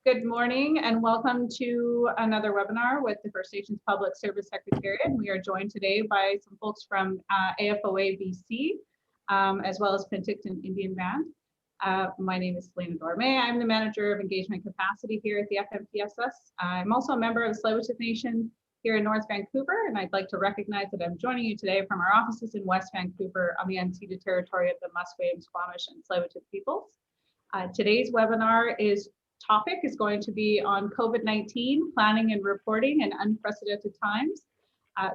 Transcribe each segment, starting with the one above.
Good morning and welcome to another webinar with the First Nations Public Service Secretariat. We are joined today by some folks from AFOA BC, as well as Penticton Indian Band. My name is Selena Dorme. I'm the Manager of Engagement Capacity here at the FNPSS. I'm also a member of the Tsleil-Waututh Nation here in North Vancouver, and I'd like to recognize that I'm joining you today from our offices in West Vancouver on the unceded territory of the Musqueam, Squamish, and Tsleil-Waututh peoples. Today's webinar topic is going to be on COVID-19, planning and reporting in unprecedented times.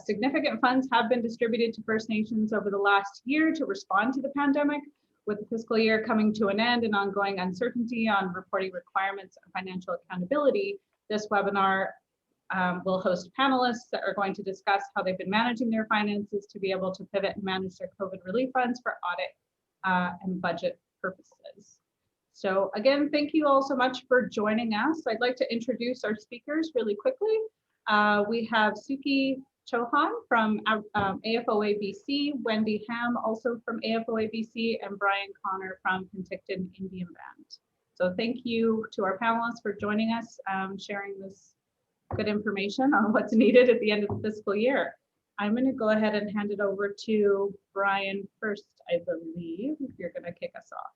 Significant funds have been distributed to First Nations over the last year to respond to the pandemic, with the fiscal year coming to an end and ongoing uncertainty on reporting requirements and financial accountability. This webinar will host panelists that are going to discuss how they've been managing their finances to be able to pivot and manage their COVID relief funds for audit and budget purposes. So again, thank you all so much for joining us. I'd like to introduce our speakers really quickly. We have Sukhi Chouhan from AFOA BC, Wendy Ham also from AFOA BC, and Brian Connor from Penticton Indian Band. So thank you to our panelists for joining us, sharing this good information on what's needed at the end of the fiscal year. I'm going to go ahead and hand it over to Brian first, I believe, if you're going to kick us off.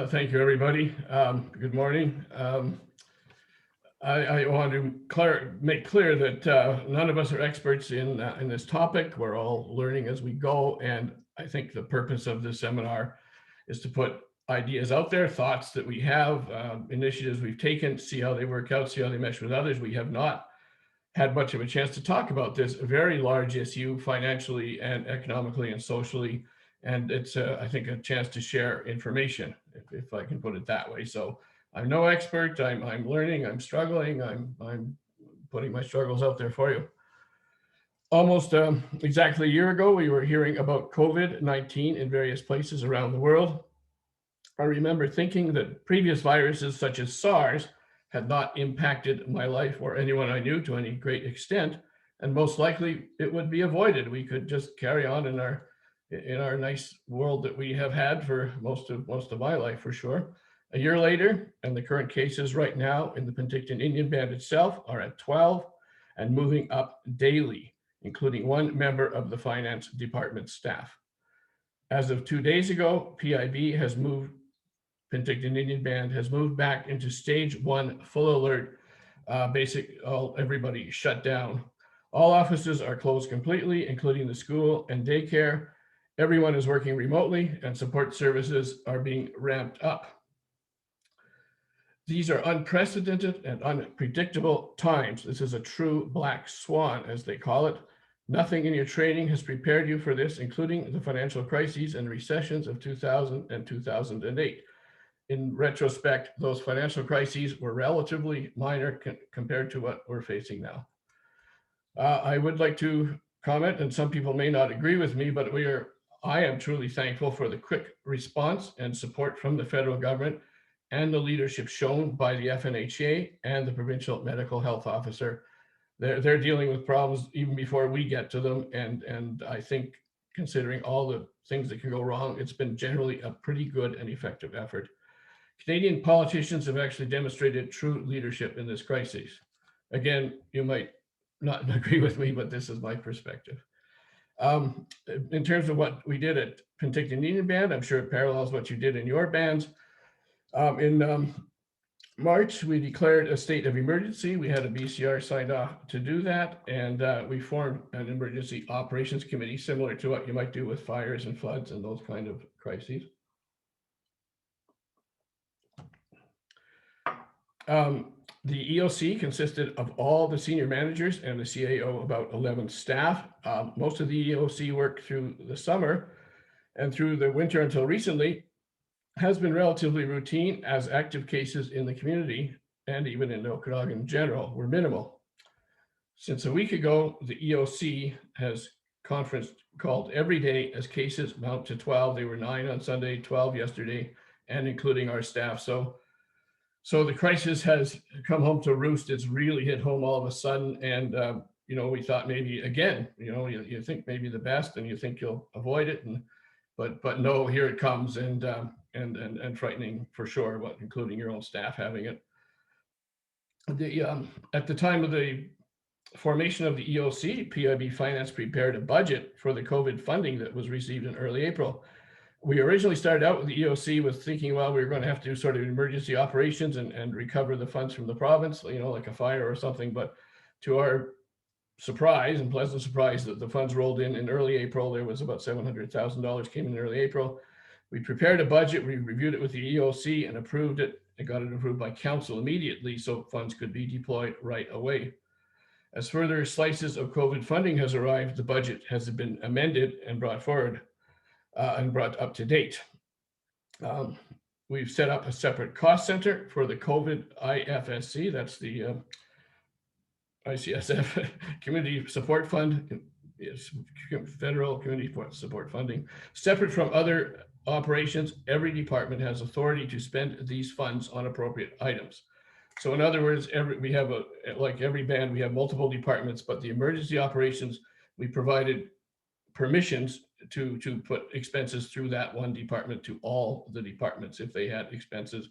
Thank you, everybody. Good morning. I want to make clear that none of us are experts in this topic. We're all learning as we go, and I think the purpose of this seminar is to put ideas out there, thoughts that we have, initiatives we've taken, see how they work out, see how they mesh with others. We have not had much of a chance to talk about this very large issue financially and economically and socially. And it's, I think, a chance to share information, if I can put it that way. So I'm no expert. I'm learning. I'm struggling. I'm putting my struggles out there for you. Almost exactly a year ago, we were hearing about COVID-19 in various places around the world. I remember thinking that previous viruses, such as SARS, had not impacted my life or anyone I knew to any great extent, and most likely it would be avoided. We could just carry on in our nice world that we have had for most of my life, for sure. A year later, and the current cases right now in the Penticton Indian Band itself are at 12 and moving up daily, including one member of the finance department staff. As of 2 days ago, Penticton Indian Band has moved back into stage 1 full alert, everybody shut down. All offices are closed completely, including the school and daycare. Everyone is working remotely and support services are being ramped up. These are unprecedented and unpredictable times. This is a true black swan, as they call it. Nothing in your training has prepared you for this, including the financial crises and recessions of 2000 and 2008. In retrospect, those financial crises were relatively minor compared to what we're facing now. I would like to comment, and some people may not agree with me, but I am truly thankful for the quick response and support from the federal government and the leadership shown by the FNHA and the provincial medical health officer. They're dealing with problems even before we get to them. And I think, considering all the things that can go wrong, it's been generally a pretty good and effective effort. Canadian politicians have actually demonstrated true leadership in this crisis. Again, you might not agree with me, but this is my perspective. In terms of what we did at Penticton Indian Band, I'm sure it parallels what you did in your bands. In March, we declared a state of emergency. We had a BCR signed off to do that, and we formed an emergency operations committee, similar to what you might do with fires and floods and those kind of crises. The EOC consisted of all the senior managers and the CAO, about 11 staff. Most of the EOC work through the summer and through the winter until recently has been relatively routine, as active cases in the community and even in Okanagan in general were minimal. Since a week ago, the EOC has conference called every day as cases mount to 12. They were 9 on Sunday, 12 yesterday, and including our staff. So the crisis has come home to roost. It's really hit home all of a sudden. And, we thought maybe, again, you think maybe the best and you think you'll avoid it. And but no, here it comes, and frightening for sure, but including your own staff having it. At the time of the formation of the EOC, PIB Finance prepared a budget for the COVID funding that was received in early April. We originally started out with the EOC with thinking, well, we were going to have to do sort of emergency operations and recover the funds from the province, like a fire or something. But to our surprise and pleasant surprise, that the funds rolled in early April. There was about $700,000 came in early April. We prepared a budget, we reviewed it with the EOC and approved it. It got it approved by council immediately, so funds could be deployed right away. As further slices of COVID funding has arrived, the budget has been amended and brought forward and brought up to date. We've set up a separate cost center for the COVID IFSC, that's the ICSF Community Support Fund, Federal Community Support Funding. Separate from other operations, every department has authority to spend these funds on appropriate items. So in other words, like every band, we have multiple departments, but the emergency operations, we provided permissions to put expenses through that one department to all the departments if they had expenses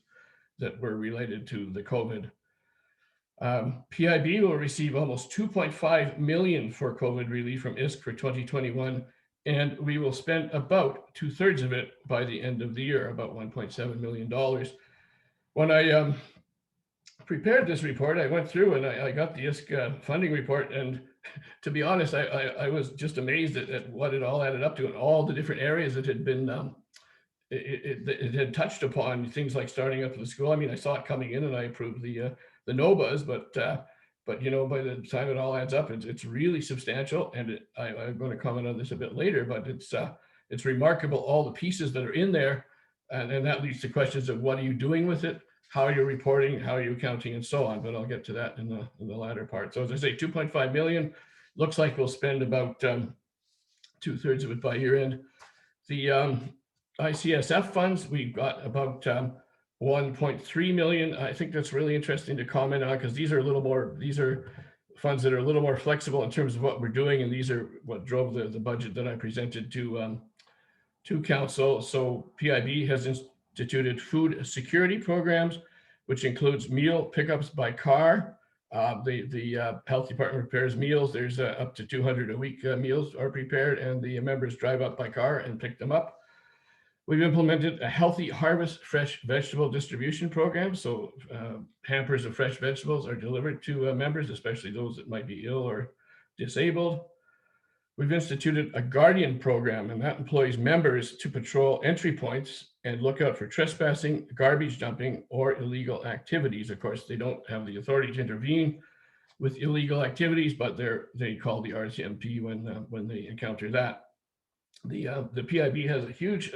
that were related to the COVID. PIB will receive almost 2.5 million for COVID relief from ISC for 2021, and we will spend about 2/3 of it by the end of the year, about $1.7 million. When I prepared this report, I went through and I got the ISC funding report, and to be honest, I was just amazed at what it all added up to and all the different areas that had been it had touched upon, things like starting up the school. I mean, I saw it coming in and I approved the NOBAs, but by the time it all adds up, it's really substantial. And I'm going to comment on this a bit later, but it's remarkable, all the pieces that are in there, and that leads to questions of what are you doing with it, how you're reporting, how are you accounting, and so on. But I'll get to that in the latter part. So as I say, 2.5 million, looks like we'll spend about 2/3 of it by year end. The ICSF funds, we've got about 1.3 million. I think that's really interesting to comment on, because these are funds that are a little more flexible in terms of what we're doing, and these are what drove the budget that I presented to council. So PIB has instituted food security programs, which includes meal pickups by car. The health department prepares meals. There's up to 200 a week meals are prepared, and the members drive up by car and pick them up. We've implemented a healthy harvest fresh vegetable distribution program. So hampers of fresh vegetables are delivered to members, especially those that might be ill or disabled. We've instituted a guardian program, and that employs members to patrol entry points and look out for trespassing, garbage dumping, or illegal activities. Of course, they don't have the authority to intervene with illegal activities, but they call the RCMP when they encounter that. The PIB has a huge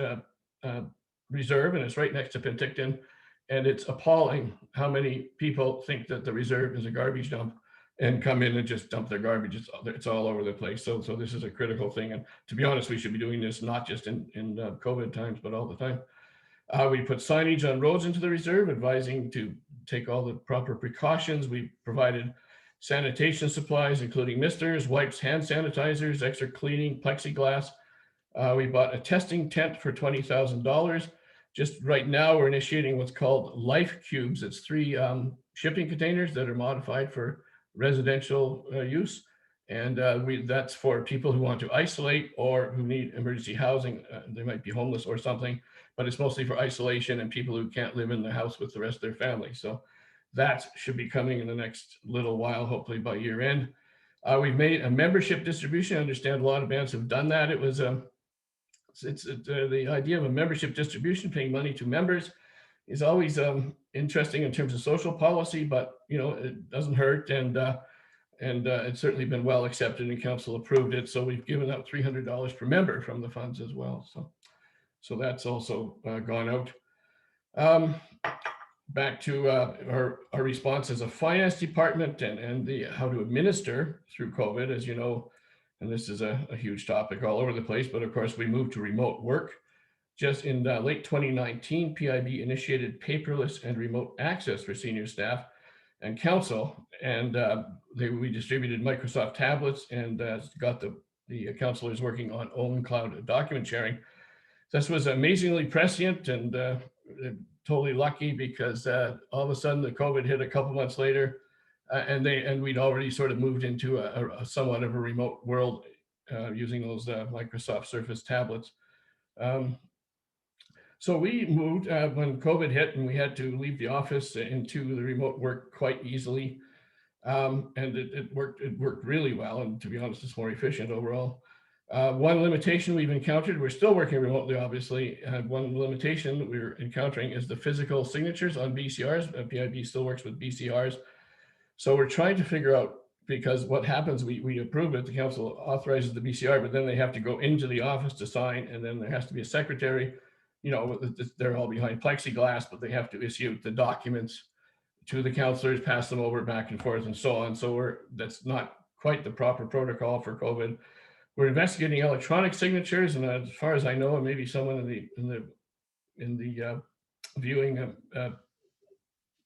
reserve, and it's right next to Penticton, and it's appalling how many people think that the reserve is a garbage dump and come in and just dump their garbage. It's all over the place. So this is a critical thing. And to be honest, we should be doing this not just in COVID times, but all the time. We put signage on roads into the reserve, advising to take all the proper precautions. We provided sanitation supplies, including misters, wipes, hand sanitizers, extra cleaning, plexiglass. We bought a testing tent for $20,000. Just right now, we're initiating what's called Life Cubes. It's 3 shipping containers that are modified for residential use. And that's for people who want to isolate or who need emergency housing. They might be homeless or something, but it's mostly for isolation and people who can't live in the house with the rest of their family. So that should be coming in the next little while, hopefully by year end. We've made a membership distribution. I understand a lot of bands have done that. It was the idea of a membership distribution, paying money to members, is always interesting in terms of social policy, but it doesn't hurt, and it's certainly been well accepted, and council approved it. So we've given out $300 per member from the funds as well. So that's also gone out. Back to our response as a finance department and how to administer through COVID, as you know, and this is a huge topic all over the place, but of course we moved to remote work. Just in late 2019, PIB initiated paperless and remote access for senior staff and council, and we distributed Microsoft tablets and got the councilors working on own cloud document sharing. this was amazingly prescient and totally lucky because all of a sudden the COVID hit a couple months later, and we'd already sort of moved into a somewhat of a remote world using those Microsoft Surface tablets. So we moved when COVID hit, and we had to leave the office into the remote work quite easily. And it worked really well. And to be honest, it's more efficient overall. One limitation we've encountered, we're still working remotely, obviously. One limitation that we're encountering is the physical signatures on BCRs. PIB still works with BCRs. So we're trying to figure out, because what happens, we approve it, the council authorizes the BCR, but then they have to go into the office to sign, and then there has to be a secretary. You know, they're all behind plexiglass, but they have to issue the documents to the councillors, pass them over back and forth and so on. So that's not quite the proper protocol for COVID. We're investigating electronic signatures, and as far as I know, and maybe someone in the viewing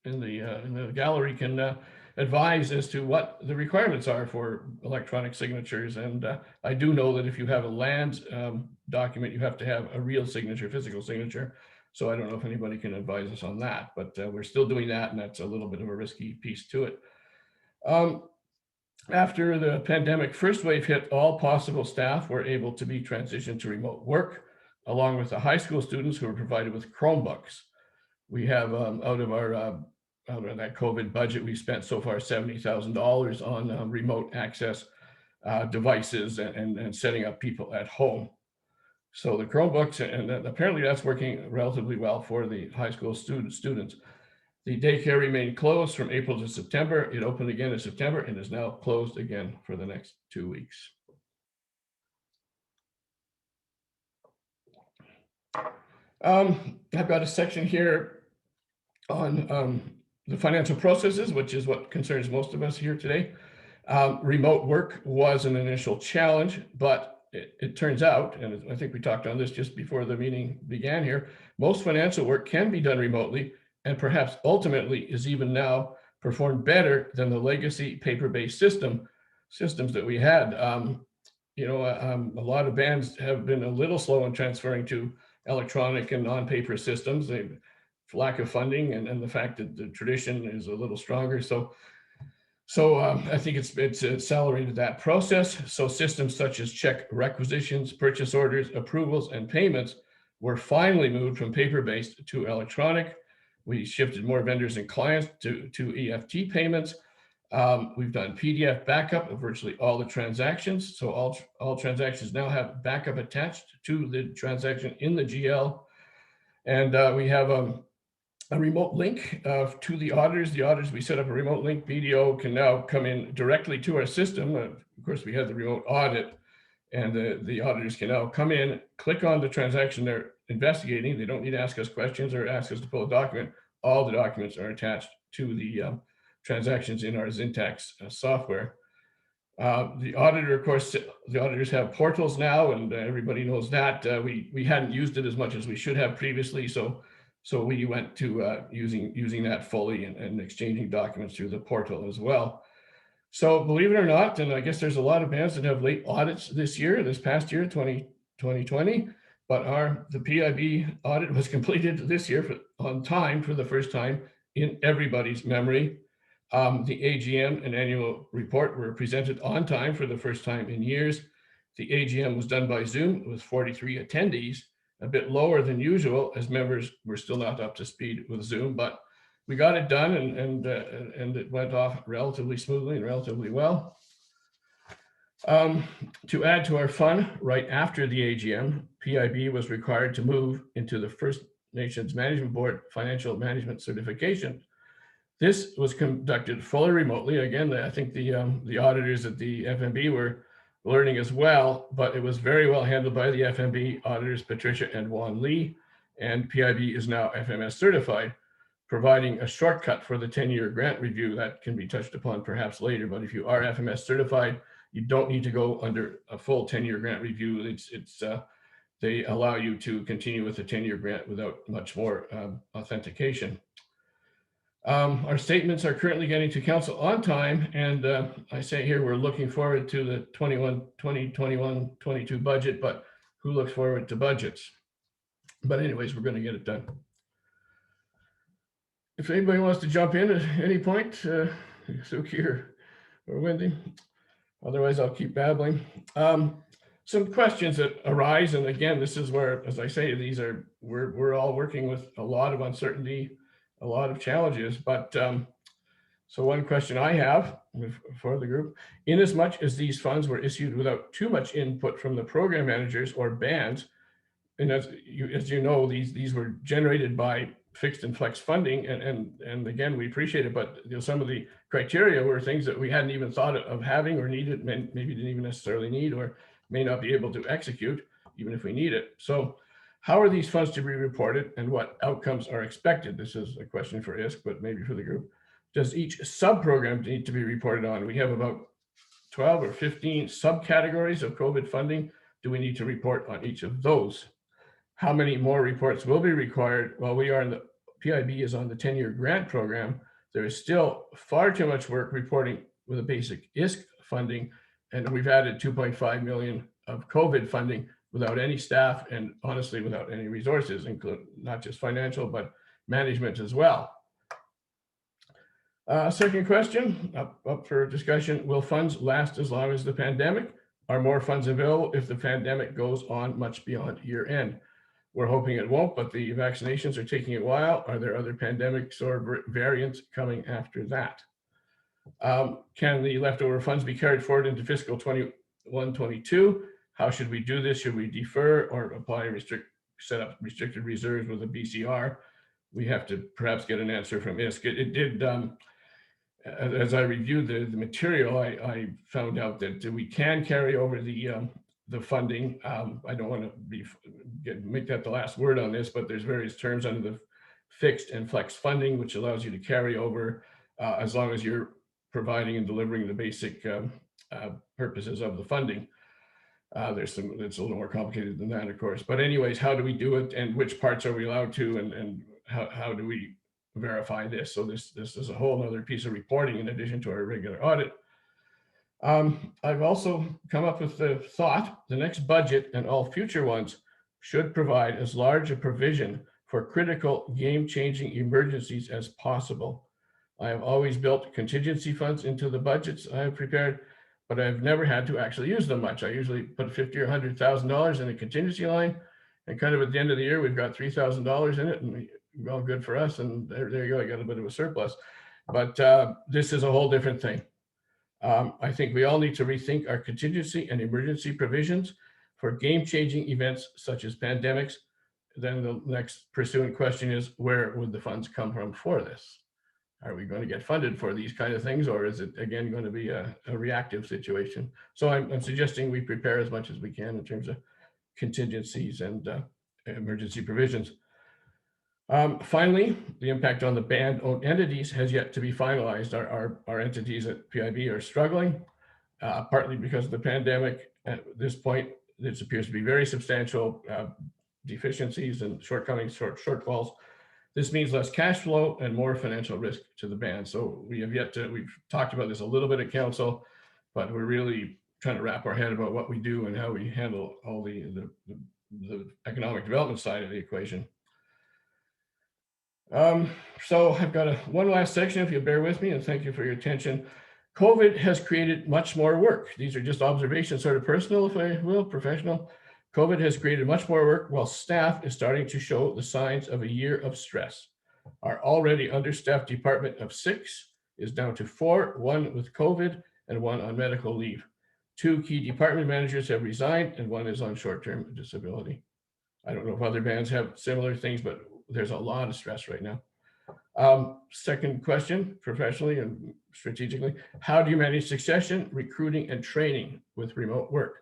in the gallery can advise as to what the requirements are for electronic signatures. And I do know that if you have a land document, you have to have a real signature, physical signature. So I don't know if anybody can advise us on that, but we're still doing that, and that's a little bit of a risky piece to it. After the pandemic first wave hit, all possible staff were able to be transitioned to remote work, along with the high school students who were provided with Chromebooks. We have out of that COVID budget, we spent so far $70,000 on remote access devices and setting up people at home. So the Chromebooks, and apparently that's working relatively well for the high school students. The daycare remained closed from April to September. It opened again in September and is now closed again for the next 2 weeks. I've got a section here on the financial processes, which is what concerns most of us here today. Remote work was an initial challenge, but it turns out, and I think we talked on this just before the meeting began here, most financial work can be done remotely, and perhaps ultimately is even now performed better than the legacy paper-based systems that we had. A lot of bands have been a little slow in transferring to electronic and non-paper systems. They've lack of funding and the fact that the tradition is a little stronger. So I think it's accelerated that process. So systems such as check requisitions, purchase orders, approvals, and payments were finally moved from paper-based to electronic. We shifted more vendors and clients to EFT payments. We've done PDF backup of virtually all the transactions. So all transactions now have backup attached to the transaction in the GL. And we have a remote link to the auditors. The auditors, we set up a remote link. BDO can now come in directly to our system. Of course, we had the remote audit, and the auditors can now come in, click on the transaction they're investigating. They don't need to ask us questions or ask us to pull a document. All the documents are attached to the transactions in our Zintax software. The auditor, of course, the auditors have portals now, and everybody knows that. We hadn't used it as much as we should have previously, so we went to using that fully and exchanging documents through the portal as well. So believe it or not, and I guess there's a lot of bands that have late audits this past year, 2020, but the PIB audit was completed this year on time for the first time in everybody's memory. The AGM and annual report were presented on time for the first time in years. The AGM was done by Zoom with 43 attendees, a bit lower than usual as members were still not up to speed with Zoom, but we got it done and it went off relatively smoothly and relatively well. To add to our fun, right after the AGM, PIB was required to move into the First Nations Management Board Financial Management Certification. This was conducted fully remotely. Again, I think the auditors at the FNB were learning as well, but it was very well handled by the FNB auditors, Patricia and Juan Lee, and PIB is now FMS certified, providing a shortcut for the 10-year grant review that can be touched upon perhaps later. But if you are FMS certified, you don't need to go under a full 10-year grant review. They allow you to continue with the 10-year grant without much more authentication. Our statements are currently getting to council on time, and I say here we're looking forward to the 2021-22 budget, but who looks forward to budgets? But anyways, we're going to get it done. If anybody wants to jump in at any point, Sukhi or Wendy, otherwise I'll keep babbling. Some questions that arise, and again, this is where, as I say, we're all working with a lot of uncertainty, a lot of challenges. But so one question I have for the group: inasmuch as these funds were issued without too much input from the program managers or bands, and as you know, these were generated by fixed and flex funding, and again, we appreciate it, but some of the criteria were things that we hadn't even thought of having or needed, maybe didn't even necessarily need, or may not be able to execute, even if we need it. So how are these funds to be reported, and what outcomes are expected? This is a question for ISK, but maybe for the group. Does each sub-program need to be reported on? We have about 12 or 15 subcategories of COVID funding. Do we need to report on each of those? How many more reports will be required? While we are in the PIB is on the 10-year grant program, there is still far too much work reporting with a basic ISK funding, and we've added 2.5 million of COVID funding without any staff and honestly without any resources, including not just financial, but management as well. Second question, up for discussion: will funds last as long as the pandemic? Are more funds available if the pandemic goes on much beyond year end? We're hoping it won't, but the vaccinations are taking a while. Are there other pandemics or variants coming after that? Can the leftover funds be carried forward into fiscal 21-22? How should we do this? Should we defer or apply set up restricted reserves with a BCR? We have to perhaps get an answer from ISK. It did, as I reviewed the material, I found out that we can carry over the funding. I don't want to make that the last word on this, but there's various terms under the fixed and flex funding, which allows you to carry over as long as you're providing and delivering the basic purposes of the funding. It's a little more complicated than that, of course. But anyways, how do we do it, and which parts are we allowed to, and how do we verify this? So this is a whole other piece of reporting in addition to our regular audit. I've also come up with the thought: the next budget and all future ones should provide as large a provision for critical game-changing emergencies as possible. I have always built contingency funds into the budgets I have prepared, but I've never had to actually use them much. I usually put $50,000 or $100,000 in a contingency line, and kind of at the end of the year, we've got $3,000 in it, and well, good for us. And there you go, I got a bit of a surplus. But this is a whole different thing. I think we all need to rethink our contingency and emergency provisions for game-changing events such as pandemics. Then the next pursuing question is, where would the funds come from for this? Are we going to get funded for these kind of things, or is it again going to be a reactive situation? So I'm suggesting we prepare as much as we can in terms of contingencies and emergency provisions. Finally, the impact on the band-owned entities has yet to be finalized. Our entities at PIB are struggling, partly because of the pandemic. At this point, this appears to be very substantial deficiencies and shortcomings, shortfalls. This means less cash flow and more financial risk to the band. So we've talked about this a little bit at council, but we're really trying to wrap our head about what we do and how we handle all the economic development side of the equation. So I've got one last section, if you'll bear with me, and thank you for your attention. COVID has created much more work. These are just observations, sort of personal, if I will, professional. COVID has created much more work while staff is starting to show the signs of a year of stress. Our already understaffed department of 6 is down to 4, 1 with COVID and 1 on medical leave. 2 key department managers have resigned and 1 is on short-term disability. I don't know if other bands have similar things, but there's a lot of stress right now. Second question, professionally and strategically: how do you manage succession, recruiting, and training with remote work?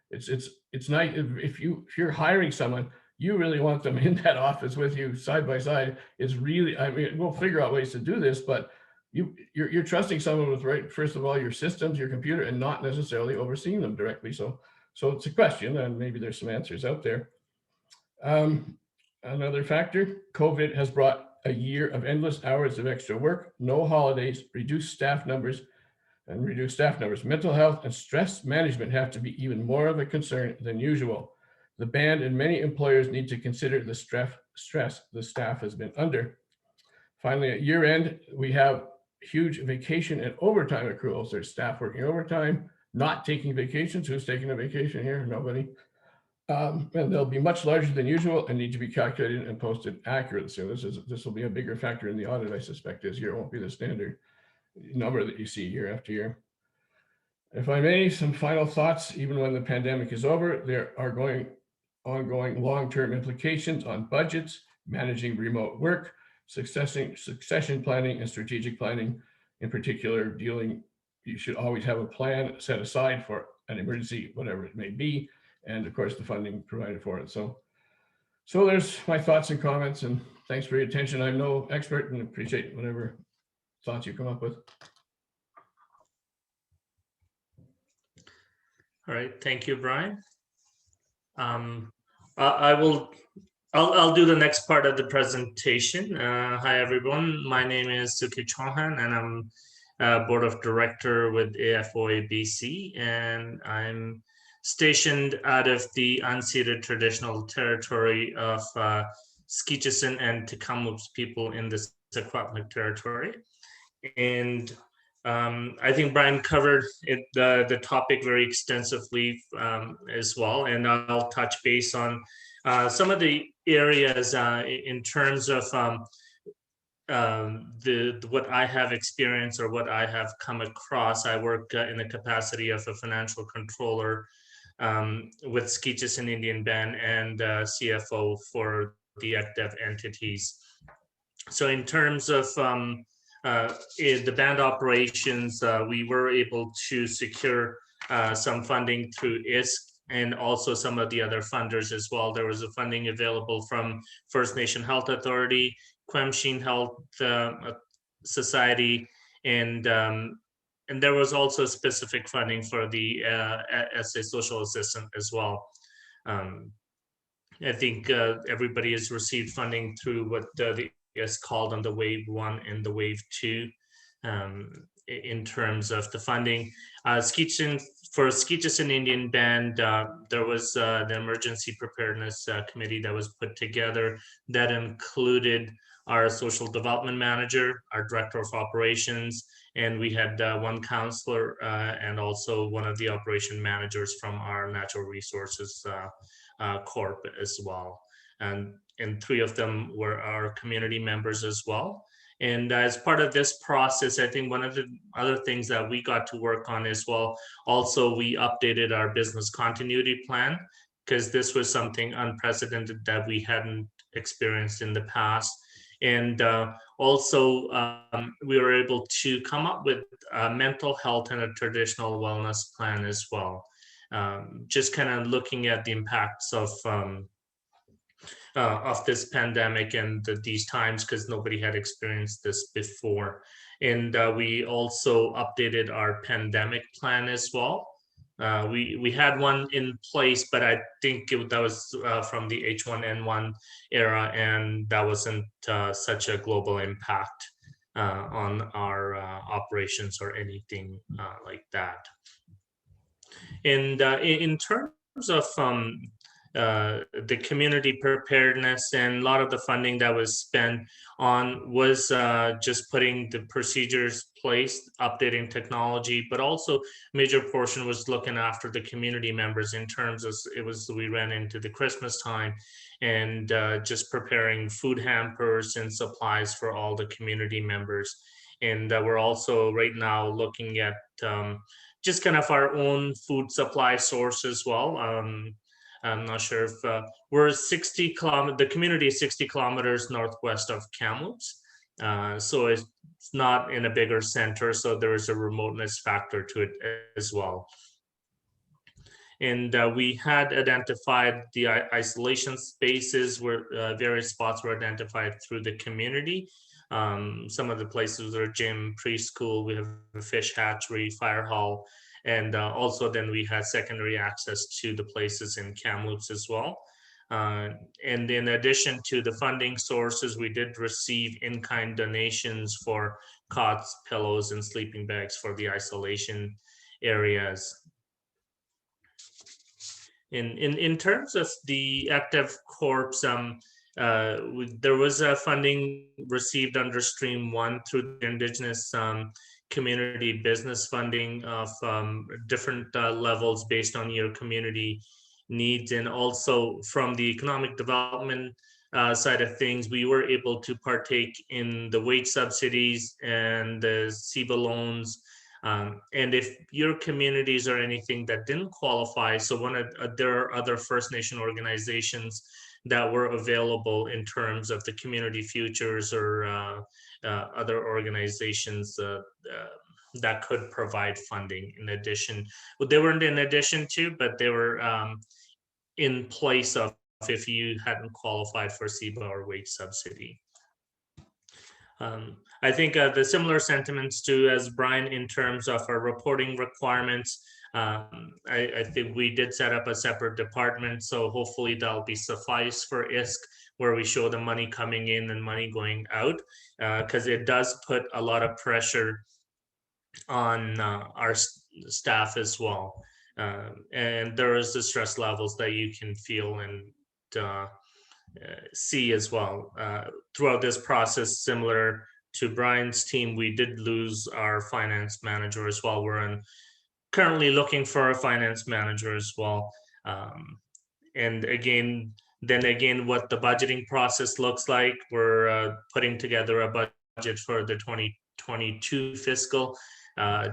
It's nice if you're hiring someone, you really want them in that office with you side by side. It's really, I mean, we'll figure out ways to do this, but you're trusting someone with, right, first of all, your systems, your computer, and not necessarily overseeing them directly. So it's a question, and maybe there's some answers out there. Another factor: COVID has brought a year of endless hours of extra work, no holidays, reduced staff numbers. Mental health and stress management have to be even more of a concern than usual. the band and many employers need to consider the stress the staff has been under. Finally, at year end, we have huge vacation and overtime accruals. There's staff working overtime, not taking vacations. Who's taking a vacation here? Nobody. And they'll be much larger than usual and need to be calculated and posted accurately. So this will be a bigger factor in the audit, I suspect, this year. It won't be the standard number that you see year after year. If I may, some final thoughts. Even when the pandemic is over, there are ongoing long-term implications on budgets, managing remote work, succession planning, and strategic planning. In particular, you should always have a plan set aside for an emergency, whatever it may be, and of course the funding provided for it. So there's my thoughts and comments, and thanks for your attention. I'm no expert and appreciate whatever thoughts you come up with. All right, thank you, Brian. I'll do the next part of the presentation. Hi, everyone. My name is Sukhi Chouhan, and I'm Board of Director with AFOA BC, and I'm stationed out of the unceded traditional territory of Sukhi Chouhan and Tecumseh people in the Secwepemc territory. And I think Brian covered the topic very extensively as well, and I'll touch base on some of the areas in terms of what I have experienced or what I have come across. I work in the capacity of a financial controller with Sukhi Chouhan Indian Band and CFO for the ECDEV entities. So in terms of the band operations, we were able to secure some funding through ISC and also some of the other funders as well. There was a funding available from First Nation Health Authority, Quemshin Health Society, and there was also specific funding for the as a social assistant as well. I think everybody has received funding through what is called on the wave 1 and the wave 2 in terms of the funding. For Sukhi Chouhan Indian Band, there was the emergency preparedness committee that was put together that included our social development manager, our director of operations, and we had one counselor and also one of the operation managers from our natural resources corp as well. And 3 of them were our community members as well. And as part of this process, I think one of the other things that we got to work on as well, also we updated our business continuity plan, because this was something unprecedented that we hadn't experienced in the past. And also we were able to come up with mental health and a traditional wellness plan as well. Just kind of looking at the impacts of this pandemic and these times, because nobody had experienced this before. And we also updated our pandemic plan as well. We had one in place, but I think that was from the H1N1 era, and that wasn't such a global impact on our operations or anything like that. And in terms of the community preparedness, and a lot of the funding that was spent on was just putting the procedures placed, updating technology, but also major portion was looking after the community members in terms of we ran into the Christmas time and just preparing food hampers and supplies for all the community members. And we're also right now looking at just kind of our own food supply source as well. I'm not sure if we're the community is 60 kilometers northwest of Kamloops. So it's not in a bigger center, so there is a remoteness factor to it as well. And we had identified the isolation spaces where various spots were identified through the community. Some of the places are gym, preschool, we have a fish hatchery, fire hall, and also then we had secondary access to the places in Kamloops as well. And in addition to the funding sources, we did receive in-kind donations for cots, pillows, and sleeping bags for the isolation areas. In terms of the active corps, there was a funding received under Stream 1 through the Indigenous community business funding of different levels based on your community needs. And also from the economic development side of things, we were able to partake in the wage subsidies and the CEBA loans. And if your communities or anything that didn't qualify, so there are other First Nation organizations that were available in terms of the Community Futures or other organizations that could provide funding in addition. Well, they weren't in addition to, but they were in place of if you hadn't qualified for CEBA or wage subsidy. I think the similar sentiments too as Brian in terms of our reporting requirements. I think we did set up a separate department, so hopefully that'll be suffice for ISK, where we show the money coming in and money going out, because it does put a lot of pressure on our staff as well. And there is the stress levels that you can feel and see as well. Throughout this process, similar to Brian's team, we did lose our finance manager as well. We're currently looking for a finance manager as well. And again, what the budgeting process looks like, we're putting together a budget for the 2022 fiscal,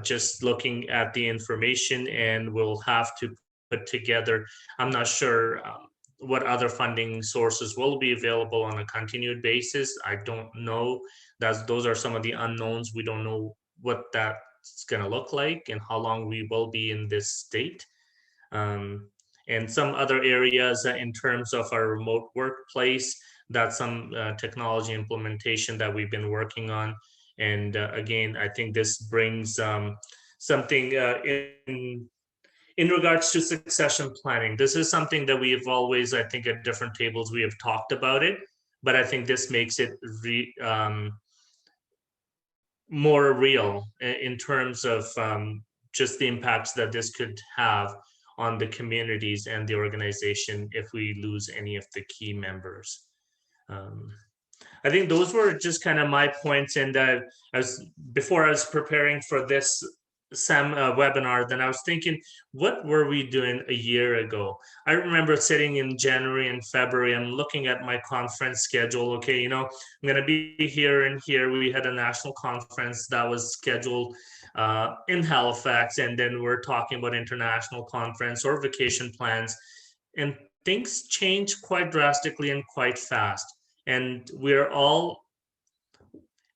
just looking at the information, and we'll have to put together, I'm not sure what other funding sources will be available on a continued basis. I don't know. Those are some of the unknowns. We don't know what that's going to look like and how long we will be in this state. And some other areas in terms of our remote workplace, that's some technology implementation that we've been working on. And again, I think this brings something in regards to succession planning. This is something that we have always, I think at different tables, we have talked about it, but I think this makes it more real in terms of just the impacts that this could have on the communities and the organization if we lose any of the key members. I think those were just kind of my points. And before I was preparing for this webinar, then I was thinking, what were we doing a year ago? I remember sitting in January and February, I'm looking at my conference schedule. Okay, I'm going to be here and here. We had a national conference that was scheduled in Halifax, and then we're talking about international conference or vacation plans, and things change quite drastically and quite fast. And we're all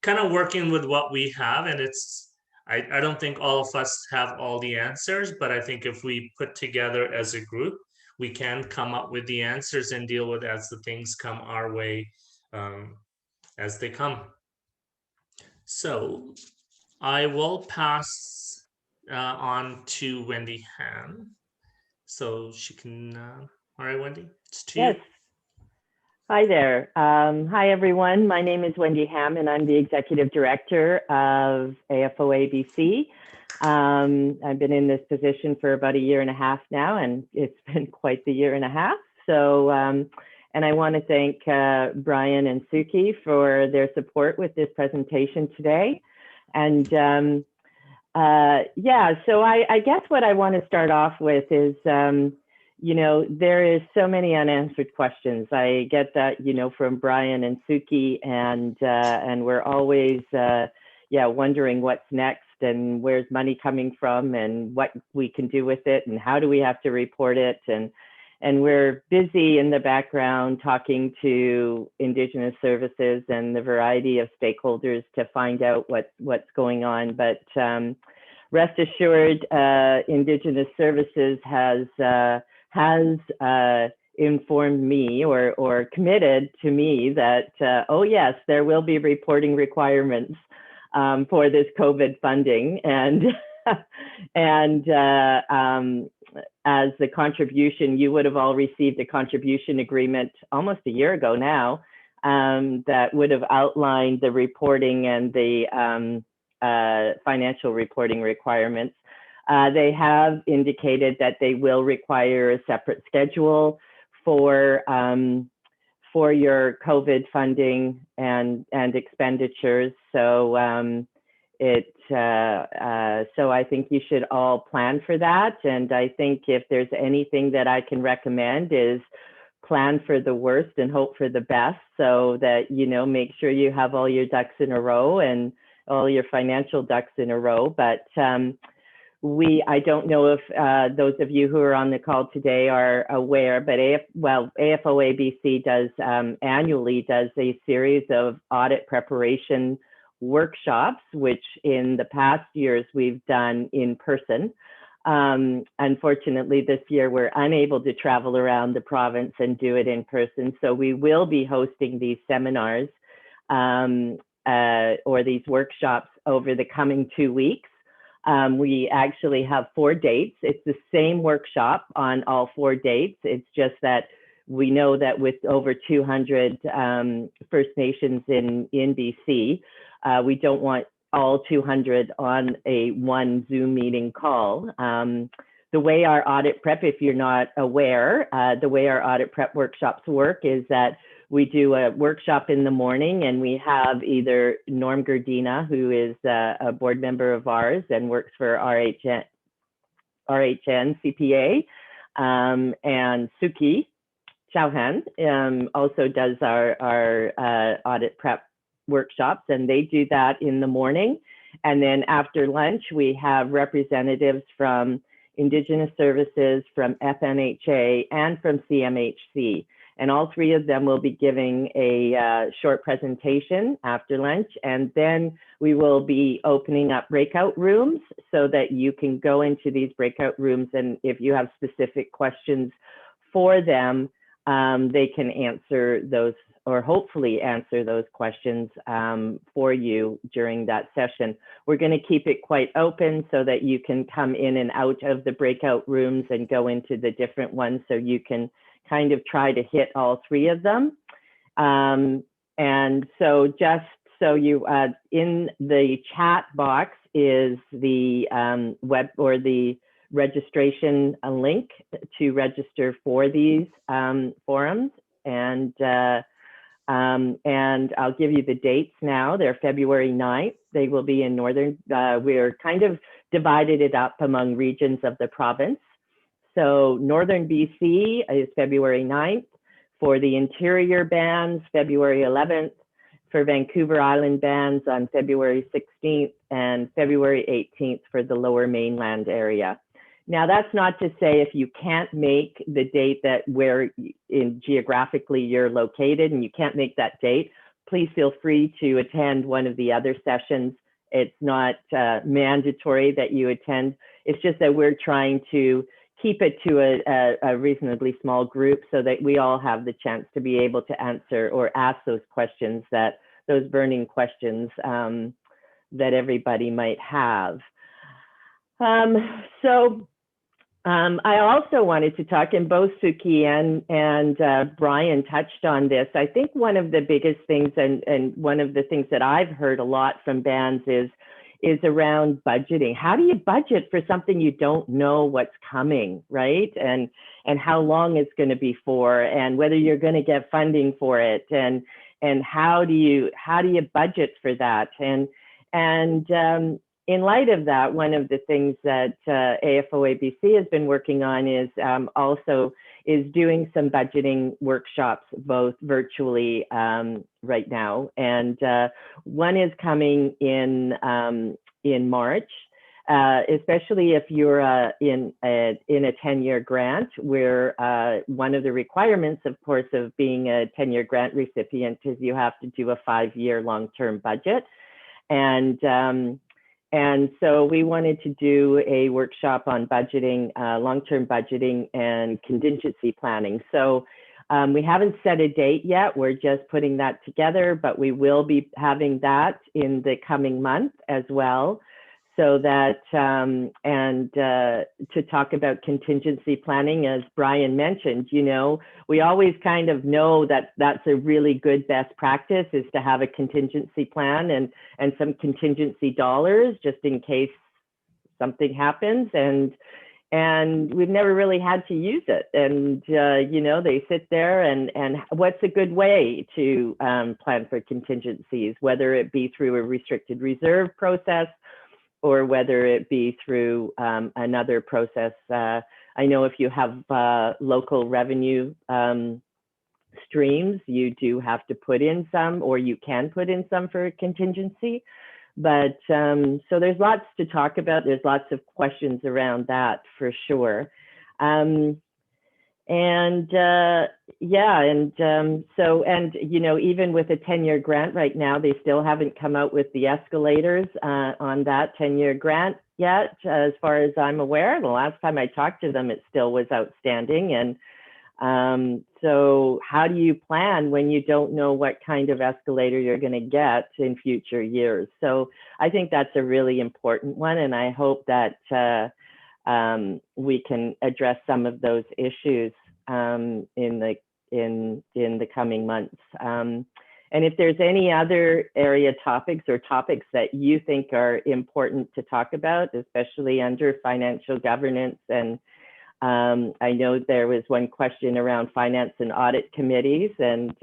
kind of working with what we have, and I don't think all of us have all the answers, but I think if we put together as a group, we can come up with the answers and deal with as the things come our way as they come. So I will pass on to Wendy Ham, so she can, all right, Wendy, it's to you. Yes. Hi there. Hi, everyone. My name is Wendy Ham, and I'm the Executive Director of AFOA BC. I've been in this position for about a year and a half now, and it's been quite the year and a half. So, and I want to thank Brian and Sukhi for their support with this presentation today. And yeah, so I guess what I want to start off with is, there is so many unanswered questions. I get that, from Brian and Sukhi, and we're always, wondering what's next and where's money coming from and what we can do with it and how do we have to report it. And we're busy in the background talking to Indigenous services and the variety of stakeholders to find out what's going on. But rest assured, Indigenous services has informed me or committed to me that, oh yes, there will be reporting requirements for this COVID funding. And as the contribution, you would have all received a contribution agreement almost a year ago now that would have outlined the reporting and the financial reporting requirements. They have indicated that they will require a separate schedule for your COVID funding and expenditures. So so I think you should all plan for that. And I think if there's anything that I can recommend is plan for the worst and hope for the best, so that, you know, make sure you have all your ducks in a row and all your financial ducks in a row. But I don't know if those of you who are on the call today are aware, but AFOA BC does annually does a series of audit preparation workshops, which in the past years we've done in person. Unfortunately, this year we're unable to travel around the province and do it in person. So we will be hosting these seminars or these workshops over the coming 2 weeks. We actually have 4 dates. It's the same workshop on all 4 dates. It's just that we know that with over 200 First Nations in BC, we don't want all 200 on one Zoom meeting call. The way our audit prep, if you're not aware, the way our audit prep workshops work is that we do a workshop in the morning, and we have either Norm Gerdina, who is a board member of ours and works for RHN CPA, and Sukhi Chouhan also does our audit prep workshops, and they do that in the morning. And then after lunch, we have representatives from Indigenous Services, from FNHA, and from CMHC. And all 3 of them will be giving a short presentation after lunch. And then we will be opening up breakout rooms so that you can go into these breakout rooms. And if you have specific questions for them, they can answer those, or hopefully answer those questions for you during that session. We're going to keep it quite open so that you can come in and out of the breakout rooms and go into the different ones, so you can kind of try to hit all 3 of them. And so just so you, in the chat box is the web or the registration link to register for these forums. And I'll give you the dates now. They're February 9th. They will be in Northern, we're kind of divided it up among regions of the province. So Northern BC is February 9th. For the interior bands, February 11th. For Vancouver Island bands on February 16th, and February 18th for the Lower Mainland area. Now, that's not to say if you can't make the date that where geographically you're located and you can't make that date, please feel free to attend one of the other sessions. It's not mandatory that you attend. It's just that we're trying to keep it to a reasonably small group so that we all have the chance to be able to answer or ask those questions, those burning questions that everybody might have. I also wanted to talk, and both Sukhi and Brian touched on this. I think one of the biggest things, and one of the things that I've heard a lot from bands is around budgeting. How do you budget for something you don't know what's coming, right? And how long it's going to be for, and whether you're going to get funding for it, and how do you budget for that? And in light of that, one of the things that AFOA BC has been working on is also doing some budgeting workshops, both virtually right now. And one is coming in March, especially if you're in a 10-year grant, where one of the requirements, of course, of being a 10-year grant recipient is you have to do a 5-year long-term budget. And so we wanted to do a workshop on budgeting, long-term budgeting and contingency planning. So we haven't set a date yet. We're just putting that together, but we will be having that in the coming month as well. So that, to talk about contingency planning, as Brian mentioned, you know, we always kind of know that that's a really good best practice, is to have a contingency plan and some contingency dollars just in case something happens and we've never really had to use it. And, you know, they sit there and what's a good way to plan for contingencies, whether it be through a restricted reserve process or whether it be through another process. I know if you have local revenue streams, you do have to put in some, or you can put in some for a contingency. But so there's lots to talk about. There's lots of questions around that for sure. Yeah, and you know, even with a 10-year grant right now, they still haven't come out with the escalators on that 10-year grant yet, as far as I'm aware. The last time I talked to them, it still was outstanding. And so how do you plan when you don't know what kind of escalator you're going to get in future years? So I think that's a really important one, and I hope that we can address some of those issues in the coming months. And if there's any other area topics or topics that you think are important to talk about, especially under financial governance, and I know there was one question around finance and audit committees, and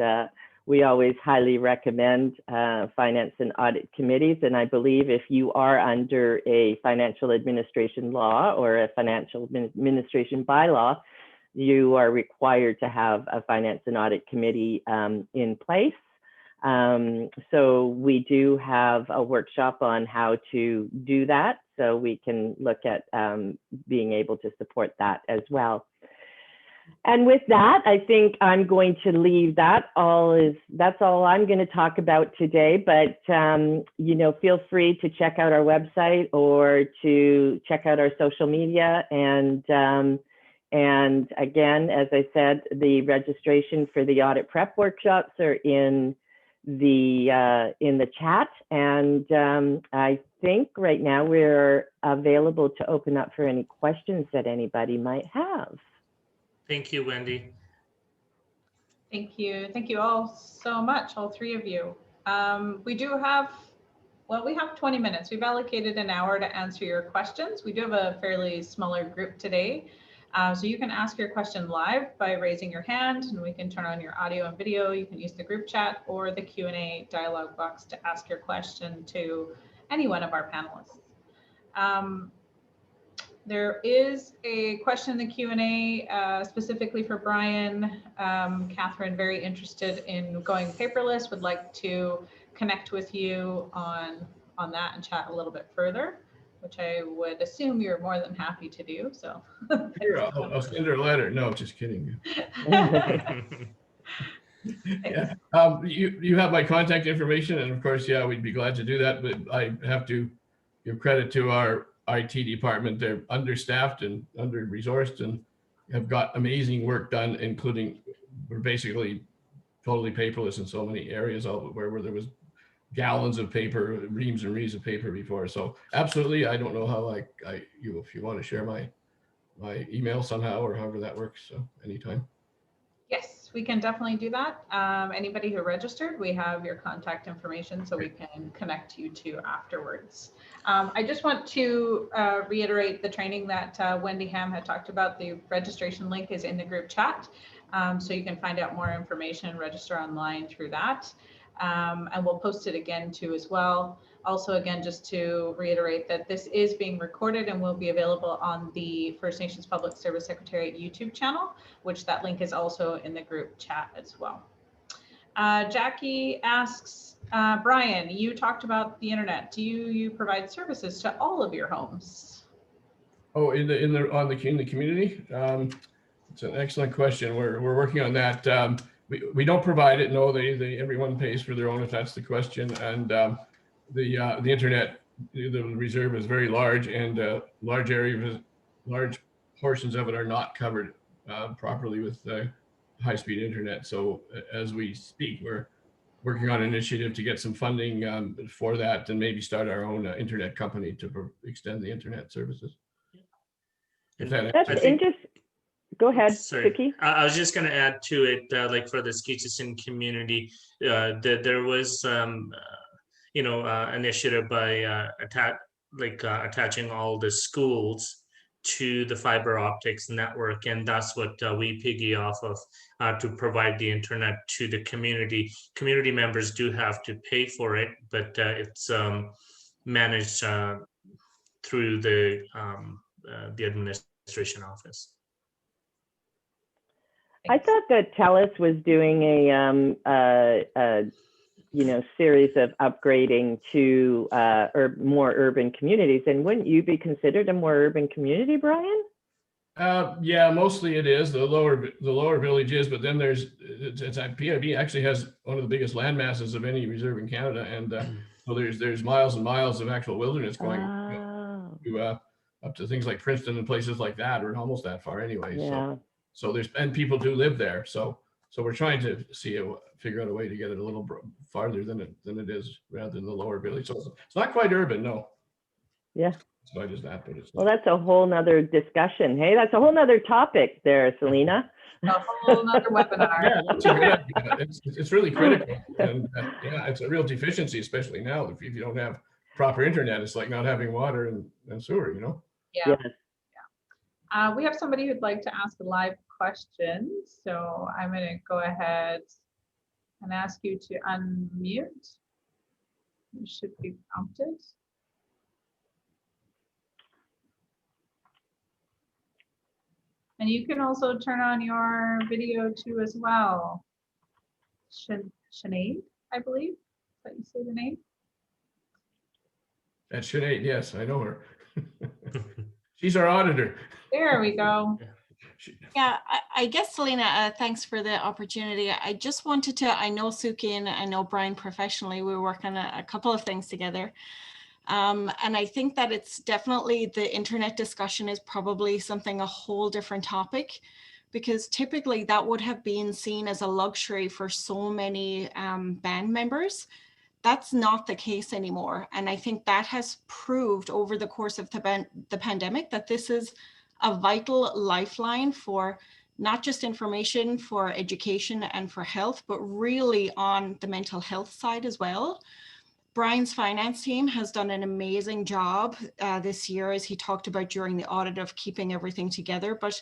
we always highly recommend finance and audit committees. And I believe if you are under a financial administration law or a financial administration bylaw, you are required to have a finance and audit committee in place. So we do have a workshop on how to do that. So we can look at being able to support that as well. And with that, I think I'm going to leave that that's all I'm going to talk about today. But, you know, feel free to check out our website or to check out our social media. And again, as I said, the registration for the audit prep workshops are in the chat, and I think right now we're available to open up for any questions that anybody might have. Thank you, Wendy. Thank you all so much, all three of you. We do have, well, we have 20 minutes. We've allocated an hour to answer your questions. We do have a fairly smaller group today. So you can ask your question live by raising your hand, and we can turn on your audio and video. You can use the group chat or the Q&A dialog box to ask your question to any one of our panelists. There is a question in the Q&A specifically for Brian. Catherine, very interested in going paperless, would like to connect with you on that and chat a little bit further, which I would assume you're more than happy to do. So Here, I'll send her a letter. No, just kidding. Yeah, you have my contact information, and of course, yeah, we'd be glad to do that. But I have to give credit to our IT department. They're understaffed and under-resourced, and have got amazing work done, including we're basically totally paperless in so many areas where there was gallons of paper, reams and reams of paper before. So absolutely, I don't know how if you want to share my email somehow or however that works, so anytime. Yes, we can definitely do that. Anybody who registered, we have your contact information, so we can connect you to afterwards. I just want to reiterate the training that Wendy Ham had talked about. The registration link is in the group chat, so you can find out more information and register online through that. And we'll post it again too as well. Also, again, just to reiterate that this is being recorded and will be available on the First Nations Public Service Secretariat YouTube channel, which that link is also in the group chat as well. Jackie asks, Brian, you talked about the internet. Do you provide services to all of your homes? Oh, in the community? It's an excellent question. We're working on that. We don't provide it. No, everyone pays for their own, if that's the question. And the internet, the reserve is very large, and large portions of it are not covered properly with high-speed internet. So as we speak, we're working on an initiative to get some funding for that, and maybe start our own internet company to extend the internet services. That's interesting. Go ahead, Sorry, Sukhi. I was just going to add to it, like for the Sukhi community, that there was, initiative by attaching all the schools to the fiber optics network, and that's what we piggy off of to provide the internet to the community. Community members do have to pay for it, but it's managed through the administration office. I thought that TELUS was doing a series of upgrading to more urban communities. And wouldn't you be considered a more urban community, Brian? Yeah, mostly it is the lower villages, but then it's PIB actually has one of the biggest land masses of any reserve in Canada, and so there's miles and miles of actual wilderness going to, up to things like Princeton and places like that, or almost that far anyway. Yeah. So and people do live there. So we're trying to figure out a way to get it a little farther than it is, rather than the lower village. So it's not quite urban, no. Yeah. As quite as that, but it's well, that's a whole nother discussion. Hey, that's a whole nother topic there, Selena. A whole nother webinar. Yeah, that's a good idea. It's really critical, and yeah, it's a real deficiency, especially now. If you don't have proper internet, it's like not having water and sewer, you know. Yeah. Yeah. We have somebody who'd like to ask a live question, so I'm going to go ahead and ask you to unmute. You should be prompted. And you can also turn on your video too as well. Sinead, I believe. Is that you say the name? That's Sinead, yes, I know her. She's our auditor. There we go. Yeah, I guess, Selena, thanks for the opportunity. I just wanted to, I know Sukhi and I know Brian professionally, we work on a couple of things together. And I think that it's definitely, the internet discussion is probably something a whole different topic, because typically that would have been seen as a luxury for so many band members. That's not the case anymore. And I think that has proved over the course of the pandemic that this is a vital lifeline for not just information, for education and for health, but really on the mental health side as well. Brian's finance team has done an amazing job this year, as he talked about during the audit, of keeping everything together. But,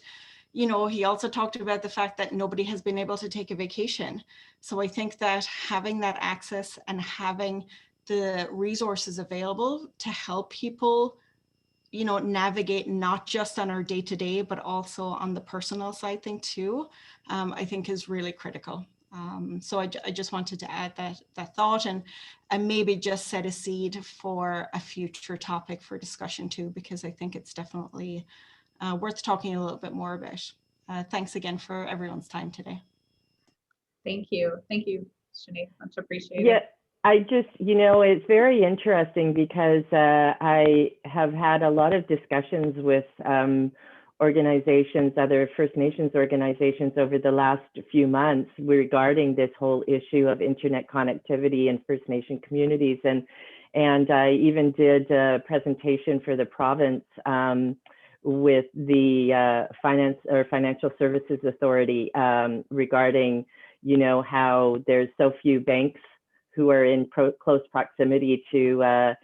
you know, he also talked about the fact that nobody has been able to take a vacation. So I think that having that access and having the resources available to help people, you know, navigate not just on our day-to-day, but also on the personal side thing too, I think is really critical. So I just wanted to add that thought and maybe just set a seed for a future topic for discussion too, because I think it's definitely worth talking a little bit more about. Thanks again for everyone's time today. Thank you. Thank you, Sinead. Much appreciated. Yeah, I just, you know, it's very interesting because I have had a lot of discussions with organizations, other First Nations organizations over the last few months regarding this whole issue of internet connectivity in First Nation communities. And I even did a presentation for the province with the Financial Services Authority regarding, you know, how there's so few banks who are in close proximity to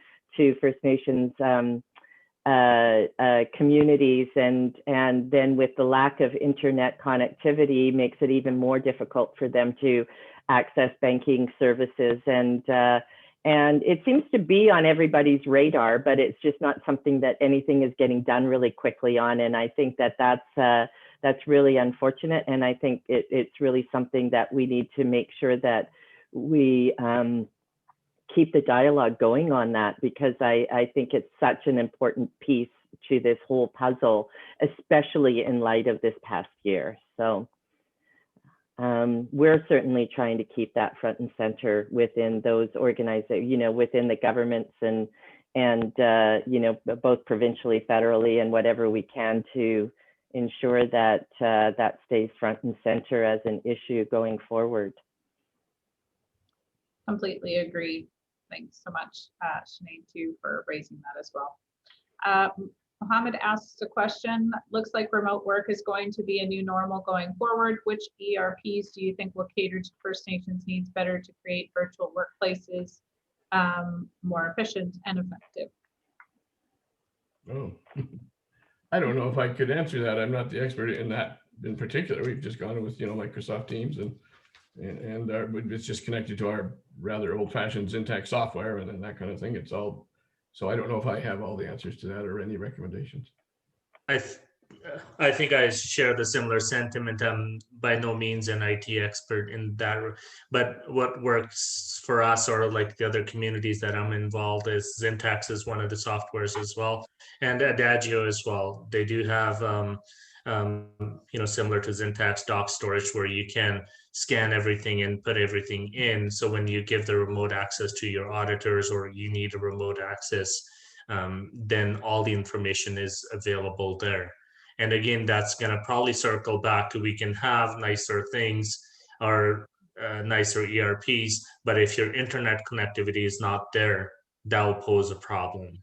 First Nations communities, and then with the lack of internet connectivity makes it even more difficult for them to access banking services. And it seems to be on everybody's radar, but it's just not something that anything is getting done really quickly on. And I think that that's really unfortunate. And I think it's really something that we need to make sure that we keep the dialogue going on that, because I think it's such an important piece to this whole puzzle, especially in light of this past year. So we're certainly trying to keep that front and center within those organizations, you know, within the governments and you know, both provincially, federally, and whatever we can to ensure that that stays front and center as an issue going forward. Completely agree. Thanks so much, Sinead, too, for raising that as well. Mohammed asks a question. Looks like remote work is going to be a new normal going forward. Which ERPs do you think will cater to First Nations needs better to create virtual workplaces more efficient and effective? Oh, I don't know if I could answer that. I'm not the expert in that in particular. We've just gone with, Microsoft Teams and it's just connected to our rather old-fashioned syntax software and then that kind of thing. It's all, so I don't know if I have all the answers to that or any recommendations. I think I share the similar sentiment. I'm by no means an IT expert in that, but what works for us or like the other communities that I'm involved is Syntax is one of the softwares as well, and Adagio as well. They do have, similar to Syntax doc storage where you can scan everything and put everything in. So when you give the remote access to your auditors or you need a remote access, then all the information is available there. And again, that's going to probably circle back to we can have nicer things or nicer ERPs, but if your internet connectivity is not there, that will pose a problem.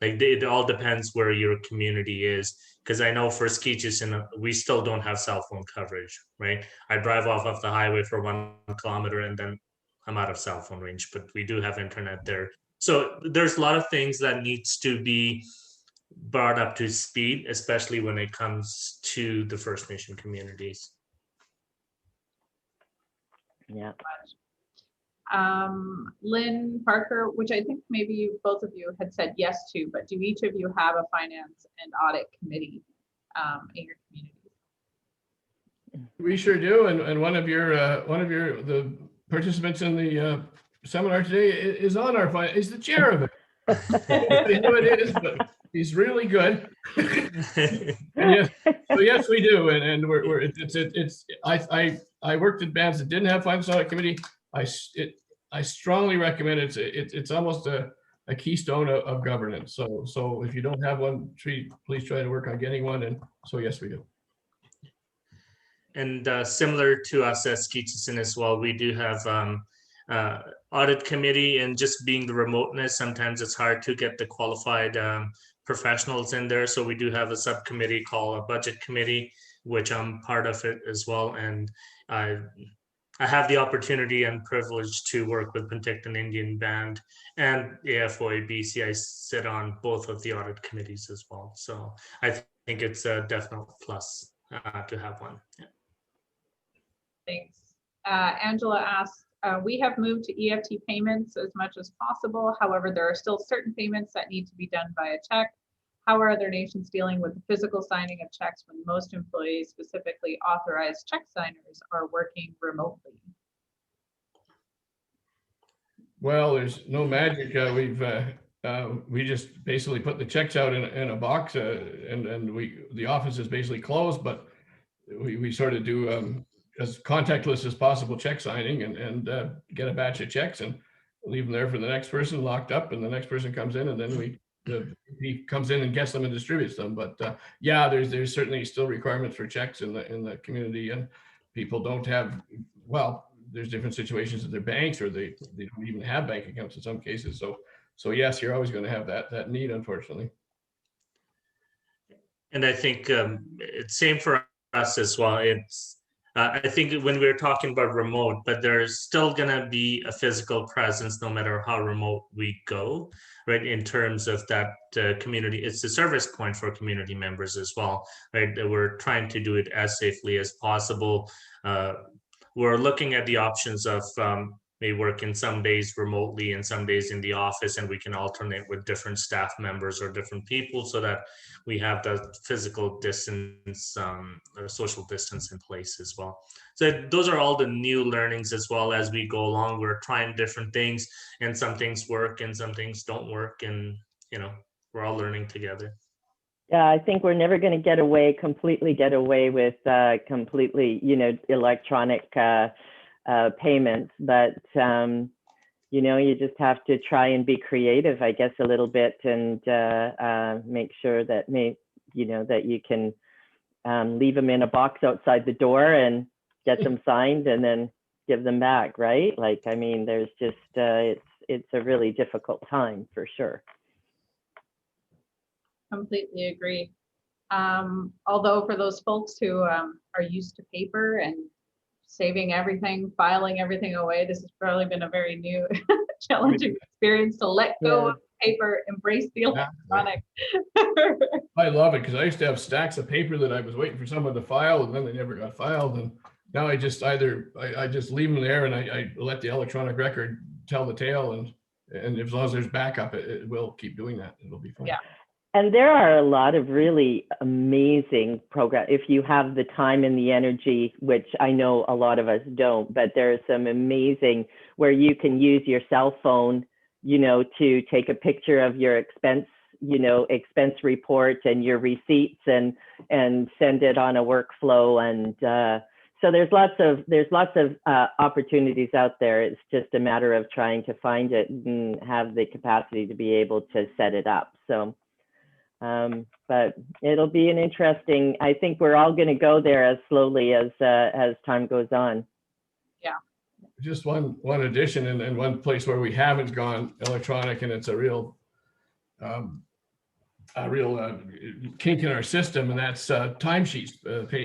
Like it all depends where your community is. Because I know for Sukhi Chouhan, we still don't have cell phone coverage, right? I drive off of the highway for 1 kilometer and then I'm out of cell phone range, but we do have internet there. So there's a lot of things that needs to be brought up to speed, especially when it comes to the First Nation communities. Yeah. Lynn, Parker, which I think maybe both of you had said yes to, but do each of you have a finance and audit committee in your community? We sure do, and one of the participants in the seminar today is on our is the chair of it. Nobody knew it is, but he's really good. And yes, we do, and I worked at bands that didn't have finance audit committee. I strongly recommend it. It's almost a keystone of governance. So if you don't have one, please try to work on getting one. And so yes, we do. And similar to us as Sukhi Chouhan as well, we do have audit committee, and just being the remoteness, sometimes it's hard to get the qualified professionals in there. So we do have a subcommittee called a budget committee, which I'm part of it as well. And I have the opportunity and privilege to work with Penticton Indian Band and AFOA BC. I sit on both of the audit committees as well. So I think it's a definite plus to have one. Yeah. Thanks. Angela asked, we have moved to EFT payments as much as possible. However, there are still certain payments that need to be done via check. How are other nations dealing with the physical signing of checks when most employees, specifically authorized check signers, are working remotely? Well, there's no magic. We just basically put the checks out in a box, and the office is basically closed, but we sort of do as contactless as possible check signing and get a batch of checks and leave them there for the next person locked up, and the next person comes in, and then he comes in and gets them and distributes them. But yeah, there's certainly still requirements for checks in the community, and people don't have, well, there's different situations at their banks, or they don't even have bank accounts in some cases. So yes, you're always going to have that need, unfortunately. And I think it's same for us as well. It's I think when we're talking about remote, but there's still going to be a physical presence no matter how remote we go, right? In terms of that community, it's a service point for community members as well, right? We're trying to do it as safely as possible. We're looking at the options of may work in some days remotely and some days in the office, and we can alternate with different staff members or different people so that we have the physical distance or social distance in place as well. So those are all the new learnings as well as we go along. We're trying different things, and some things work and some things don't work, and we're all learning together. Yeah, I think we're never going to completely get away with completely, electronic payments, but you just have to try and be creative, I guess, a little bit, and make sure that that you can leave them in a box outside the door and get them signed and then give them back, right? Like, I mean, there's just it's a really difficult time for sure. Completely agree. Although for those folks who are used to paper and saving everything, filing everything away, this has probably been a very new challenging experience to let go of paper, embrace the electronic. I love it because I used to have stacks of paper that I was waiting for someone to file, and then they never got filed. And now I just I just leave them there, and I let the electronic record tell the tale, and as long as there's backup, it will keep doing that. It'll be fine. Yeah. And there are a lot of really amazing programs if you have the time and the energy, which I know a lot of us don't, but there are some amazing where you can use your cell phone, you know, to take a picture of your expense report and your receipts and send it on a workflow. And so there's lots of opportunities out there. It's just a matter of trying to find it and have the capacity to be able to set it up. So. But it'll be an interesting, I think we're all going to go there as slowly as time goes on. Yeah. Just one addition and one place where we haven't gone electronic, and it's a real kink in our system, and that's timesheets,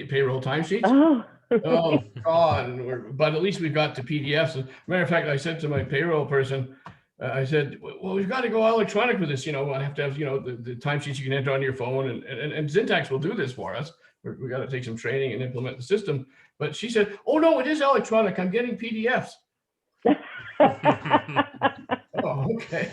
payroll timesheets. Oh. Oh God! But at least we've got the PDFs. As a matter of fact, I said to my payroll person, I said, well, we've got to go electronic with this. You know, I have to have, you know, the timesheets you can enter on your phone, and Syntax will do this for us. We got to take some training and implement the system. But she said, oh no, it is electronic. I'm getting PDFs. Oh, okay.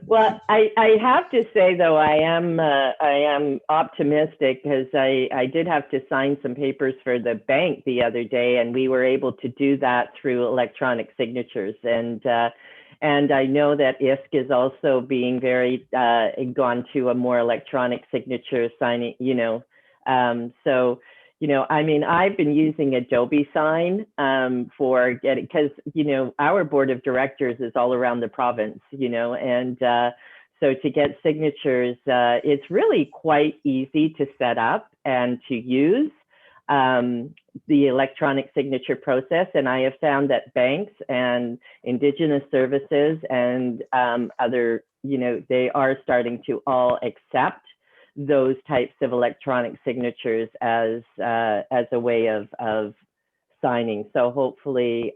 Well, I have to say though, I am optimistic because I did have to sign some papers for the bank the other day, and we were able to do that through electronic signatures. And I know that ISC is also being very gone to a more electronic signature signing, you know. So, you know, I mean, I've been using Adobe Sign for getting, because, you know, our board of directors is all around the province, you know, and so to get signatures, it's really quite easy to set up and to use the electronic signature process. And I have found that banks and Indigenous services and other, you know, they are starting to all accept those types of electronic signatures as a way of signing. So hopefully,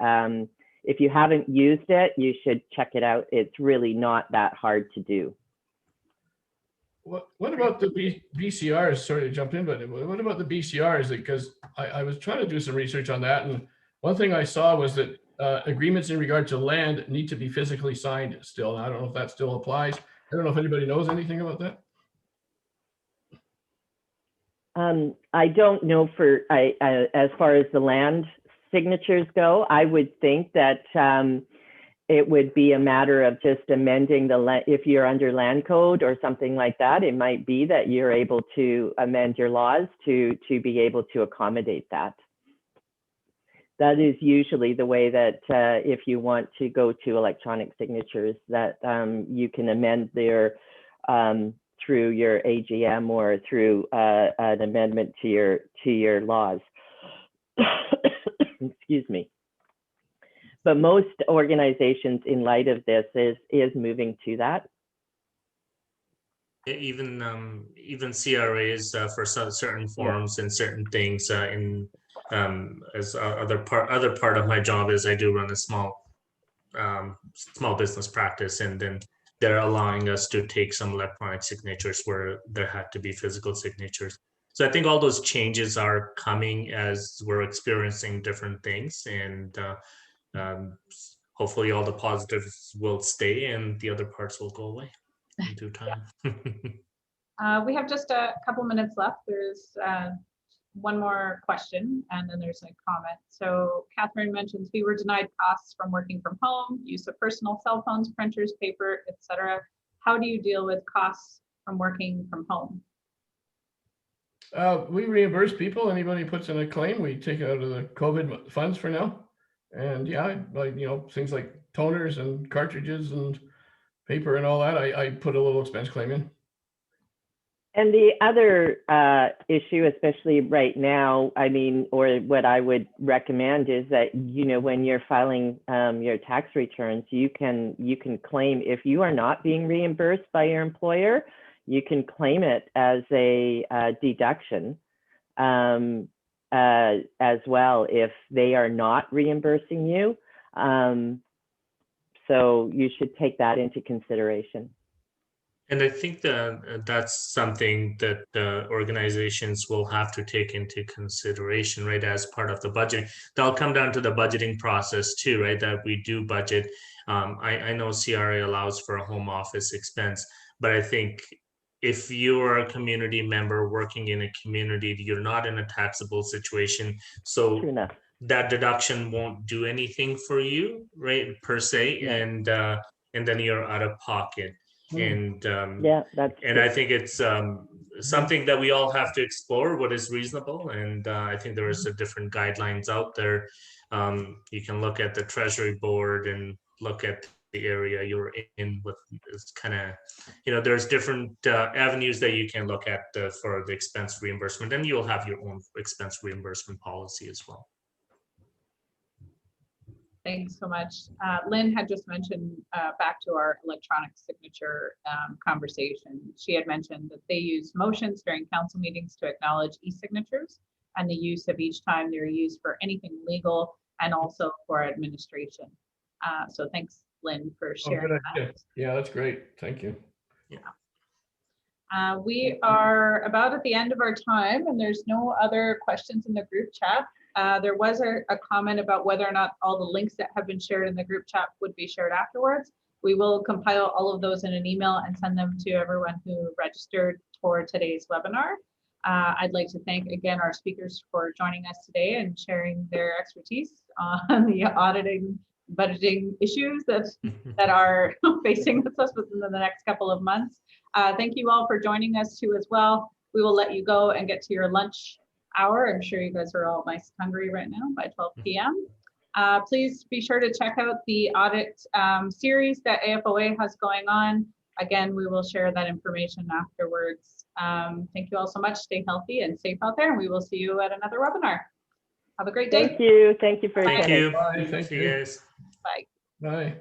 if you haven't used it, you should check it out. It's really not that hard to do. What about the BCRs? Sorry to jump in, but what about the BCRs? Because I was trying to do some research on that, and one thing I saw was that agreements in regard to land need to be physically signed still. And I don't know if that still applies. I don't know if anybody knows anything about that. I don't know as far as the land signatures go. I would think that it would be a matter of just amending if you're under land code or something like that, it might be that you're able to amend your laws to be able to accommodate that. That is usually the way that if you want to go to electronic signatures, that you can amend their through your AGM or through an amendment to your laws. Excuse me. But most organizations, in light of this, is moving to that. Even CRAs for certain forms and certain things. As other part of my job is I do run a small business practice, and then they're allowing us to take some electronic signatures where there had to be physical signatures. So I think all those changes are coming as we're experiencing different things, and hopefully all the positives will stay and the other parts will go away in due time. We have just a couple minutes left. There's one more question, and then there's a comment. So Catherine mentions we were denied costs from working from home, use of personal cell phones, printers, paper, etc. How do you deal with costs from working from home? We reimburse people. Anybody puts in a claim, we take it out of the COVID funds for now. And yeah, like, you know, things like toners and cartridges and paper and all that, I put a little expense claim in. And the other issue, especially right now, I mean, or what I would recommend is that, you know, when you're filing your tax returns, you can claim, if you are not being reimbursed by your employer, you can claim it as a deduction as well if they are not reimbursing you. So you should take that into consideration. And I think that that's something that the organizations will have to take into consideration, right, as part of the budgeting. That'll come down to the budgeting process too, right, that we do budget. I know CRA allows for a home office expense, but I think if you're a community member working in a community, you're not in a taxable situation. So True enough. that deduction won't do anything for you, right, per se, Yeah. and then you're out of pocket. And Yeah, that's and true. I think it's something that we all have to explore what is reasonable. And I think there is a different guidelines out there. You can look at the Treasury Board and look at the area you're in with this kind of, there's different avenues that you can look at for the expense reimbursement, and you'll have your own expense reimbursement policy as well. Thanks so much. Lynn had just mentioned back to our electronic signature conversation. She had mentioned that they use motions during council meetings to acknowledge e-signatures and the use of each time they're used for anything legal and also for administration. So thanks, Lynn, for sharing that. Yeah, that's great. Thank you. Yeah. We are about at the end of our time, and there's no other questions in the group chat. There was a comment about whether or not all the links that have been shared in the group chat would be shared afterwards. We will compile all of those in an email and send them to everyone who registered for today's webinar. I'd like to thank again our speakers for joining us today and sharing their expertise on the auditing, budgeting issues that are facing us within the next couple of months. Thank you all for joining us too as well. We will let you go and get to your lunch hour. I'm sure you guys are all nice and hungry right now by 12 p.m. Please be sure to check out the audit series that AFOA has going on. Again, we will share that information afterwards. Thank you all so much. Stay healthy and safe out there, and we will see you at another webinar. Have a great day. Thank you. Thank you for Thank attending. you. Bye. Thank See you. you guys. Bye. Bye.